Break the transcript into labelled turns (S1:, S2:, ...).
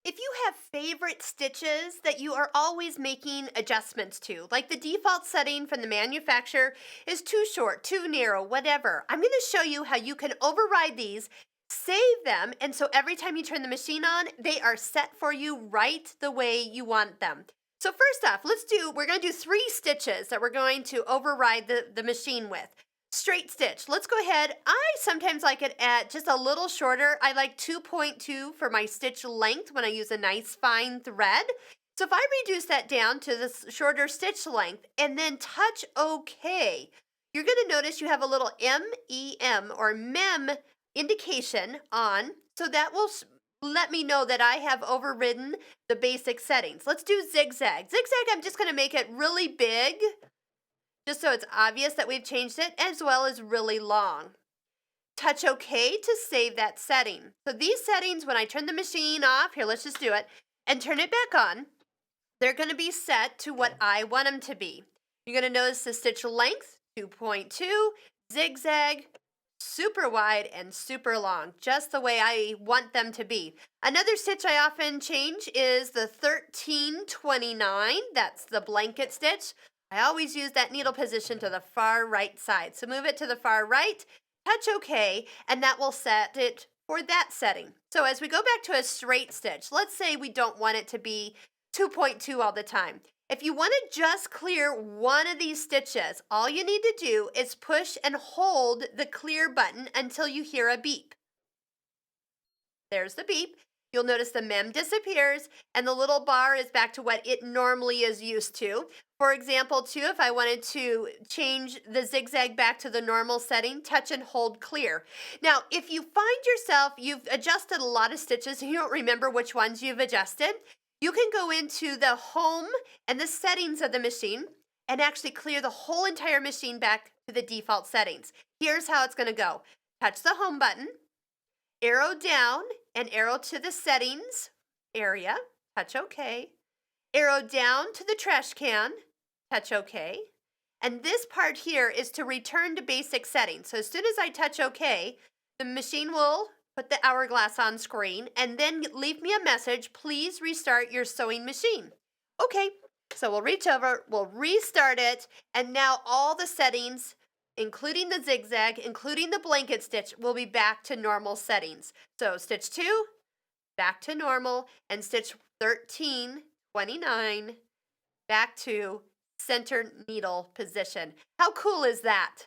S1: If you have favorite stitches that you are always making adjustments to, like the default setting from the manufacturer is too short, too narrow, whatever, I'm going to show you how you can override these, save them, and so every time you turn the machine on, they are set for you right the way you want them. So first off, we're going to do 3 stitches that we're going to override the machine with. Straight stitch. Let's go ahead. I sometimes like it at just a little shorter. I like 2.2 for my stitch length when I use a nice fine thread. So if I reduce that down to this shorter stitch length and then touch OK, you're going to notice you have a little MEM or MEM indication on. So that will let me know that I have overridden the basic settings. Let's do zigzag. Zigzag, I'm just going to make it really big just so it's obvious that we've changed it, as well as really long. Touch OK to save that setting. So these settings, when I turn the machine off, here, let's just do it, and turn it back on, they're going to be set to what I want them to be. You're going to notice the stitch length, 2.2, zigzag, super wide and super long, just the way I want them to be. Another stitch I often change is the 1329. That's the blanket stitch. I always use that needle position to the far right side. So move it to the far right, touch OK, and that will set it for that setting. So as we go back to a straight stitch, let's say we don't want it to be 2.2 all the time. If you want to just clear one of these stitches, all you need to do is push and hold the clear button until you hear a beep. There's the beep. You'll notice the mem disappears and the little bar is back to what it normally is used to. For example, too, if I wanted to change the zigzag back to the normal setting, touch and hold clear. Now, if you find yourself, you've adjusted a lot of stitches and you don't remember which ones you've adjusted, you can go into the home and the settings of the machine and actually clear the whole entire machine back to the default settings. Here's how it's going to go. Touch the home button, arrow down and arrow to the settings area, touch OK. Arrow down to the trash can, touch OK. And this part here is to return to basic settings. So as soon as I touch OK, the machine will put the hourglass on screen and then leave me a message, please restart your sewing machine. Okay, so we'll reach over, we'll restart it, and now all the settings, including the zigzag, including the blanket stitch, will be back to normal settings. So stitch 2, back to normal, and stitch 1329, back to center needle position. How cool is that?